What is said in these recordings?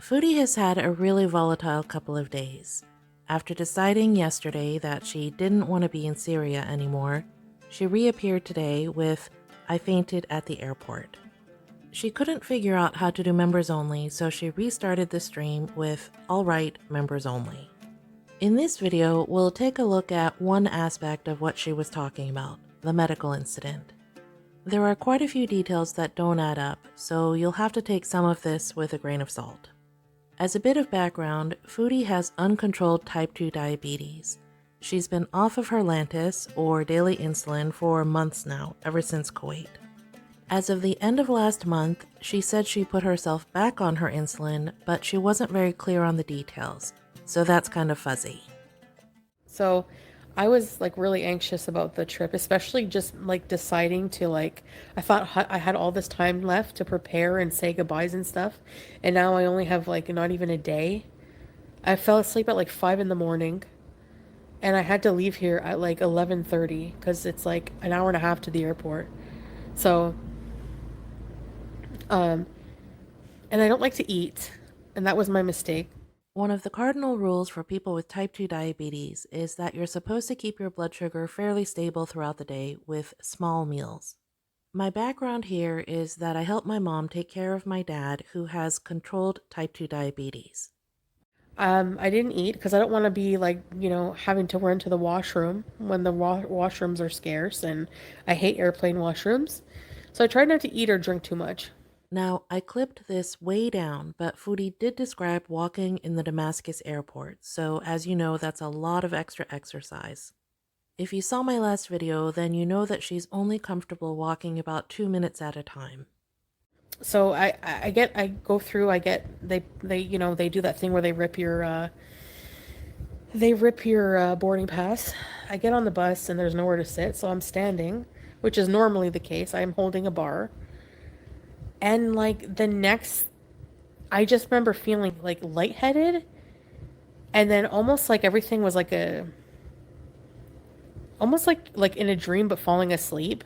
Foodie has had a really volatile couple of days. After deciding yesterday that she didn't want to be in Syria anymore, she reappeared today with, "I fainted at the airport." She couldn't figure out how to do members only, so she restarted the stream with, "Alright, members only." In this video, we'll take a look at one aspect of what she was talking about, the medical incident. There are quite a few details that don't add up, so you'll have to take some of this with a grain of salt. As a bit of background, Foodie has uncontrolled type 2 diabetes. She's been off of her Lantus, or daily insulin, for months now, ever since Kuwait. As of the end of last month, she said she put herself back on her insulin, but she wasn't very clear on the details, so that's kind of fuzzy. So I was really anxious about the trip, especially just deciding to I thought I had all this time left to prepare and say goodbyes and stuff. And now I only have not even a day. I fell asleep at 5 in the morning and I had to leave here at 11:30 because it's an hour and a half to the airport. So, um, and I don't like to eat, and that was my mistake. One of the cardinal rules for people with type 2 diabetes is that you're supposed to keep your blood sugar fairly stable throughout the day with small meals. My background here is that I help my mom take care of my dad who has controlled type 2 diabetes. I didn't eat because I don't want to be having to run to the washroom when the washrooms are scarce, and I hate airplane washrooms. So I tried not to eat or drink too much. Now, I clipped this way down, but Foodie did describe walking in the Damascus airport, so as you know, that's a lot of extra exercise. If you saw my last video, then you know that she's only comfortable walking about 2 minutes at a time. So I go through, they do that thing where they rip your boarding pass. I get on the bus and there's nowhere to sit, so I'm standing, which is normally the case. I'm holding a bar. And I just remember feeling lightheaded, and then almost like everything was almost like in a dream but falling asleep.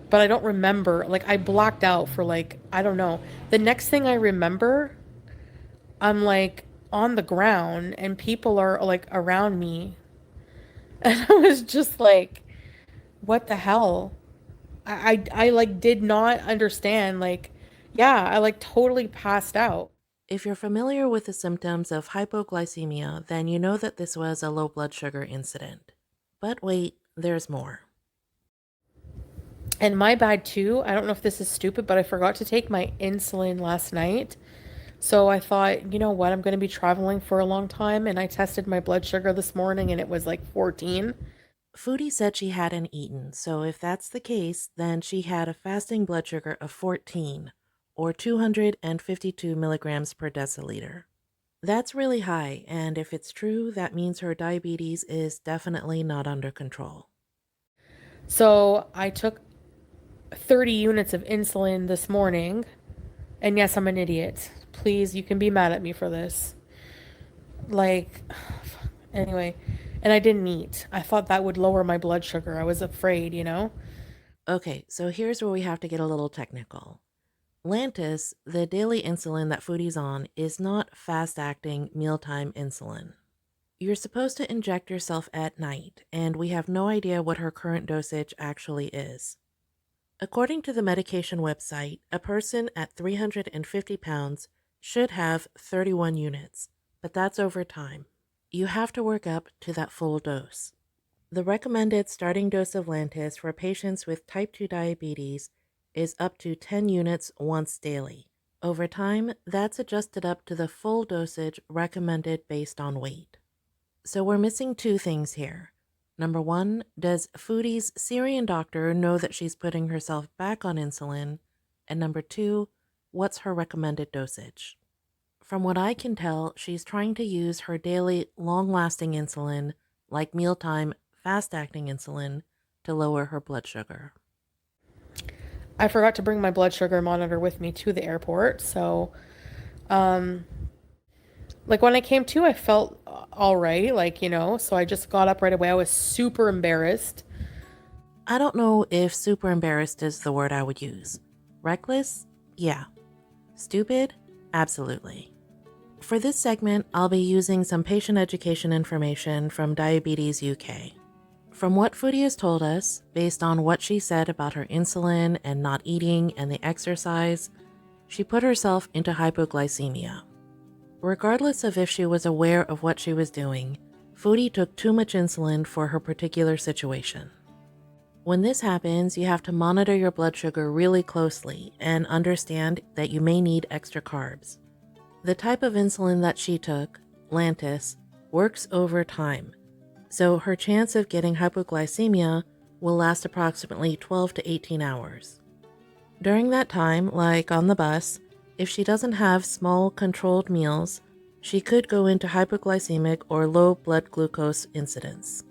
But I don't remember. I blocked out for I don't know. The next thing I remember, I'm on the ground and people are around me. And I was just like, what the hell? I did not understand. Yeah, I totally passed out. If you're familiar with the symptoms of hypoglycemia, then you know that this was a low blood sugar incident. But wait, there's more. And my bad too. I don't know if this is stupid, but I forgot to take my insulin last night. So I thought, you know what, I'm going to be traveling for a long time. And I tested my blood sugar this morning and it was 14. Foodie said she hadn't eaten, so if that's the case, then she had a fasting blood sugar of 14, or 252 milligrams per deciliter. That's really high, and if it's true, that means her diabetes is definitely not under control. So I took 30 units of insulin this morning. And yes, I'm an idiot. Please, you can be mad at me for this. Anyway. And I didn't eat. I thought that would lower my blood sugar. I was afraid. Okay, so here's where we have to get a little technical. Lantus, the daily insulin that Foodie's on, is not fast-acting mealtime insulin. You're supposed to inject yourself at night, and we have no idea what her current dosage actually is. According to the medication website, a person at 350 pounds should have 31 units, but that's over time. You have to work up to that full dose. The recommended starting dose of Lantus for patients with type 2 diabetes is up to 10 units once daily. Over time, that's adjusted up to the full dosage recommended based on weight. So we're missing two things here. Number one, does Foodie's Syrian doctor know that she's putting herself back on insulin? And number two, what's her recommended dosage? From what I can tell, she's trying to use her daily long-lasting insulin, like mealtime fast-acting insulin, to lower her blood sugar. I forgot to bring my blood sugar monitor with me to the airport. So, when I came to, I felt all right, so I just got up right away. I was super embarrassed. I don't know if super embarrassed is the word I would use. Reckless? Yeah. Stupid? Absolutely. For this segment, I'll be using some patient education information from Diabetes UK. From what Foodie has told us, based on what she said about her insulin and not eating and the exercise, she put herself into hypoglycemia. Regardless of if she was aware of what she was doing, Foodie took too much insulin for her particular situation. When this happens, you have to monitor your blood sugar really closely and understand that you may need extra carbs. The type of insulin that she took, Lantus, works over time, so her chance of getting hypoglycemia will last approximately 12 to 18 hours. During that time, like on the bus, if she doesn't have small controlled meals, she could go into hypoglycemic or low blood glucose incidence.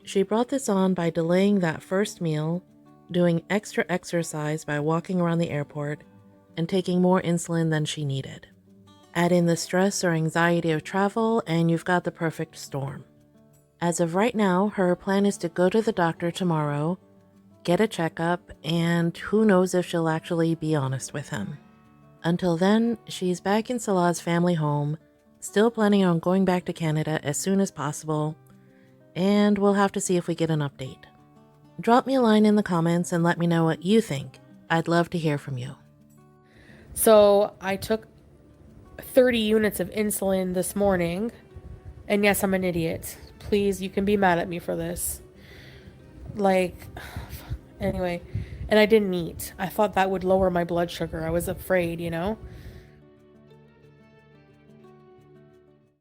She brought this on by delaying that first meal, doing extra exercise by walking around the airport, and taking more insulin than she needed. Add in the stress or anxiety of travel, and you've got the perfect storm. As of right now, her plan is to go to the doctor tomorrow, get a checkup, and who knows if she'll actually be honest with him. Until then, she's back in Salah's family home, still planning on going back to Canada as soon as possible, and we'll have to see if we get an update. Drop me a line in the comments and let me know what you think. I'd love to hear from you. So I took 30 units of insulin this morning, and yes, I'm an idiot. Please, you can be mad at me for this. Anyway, and I didn't eat. I thought that would lower my blood sugar. I was afraid,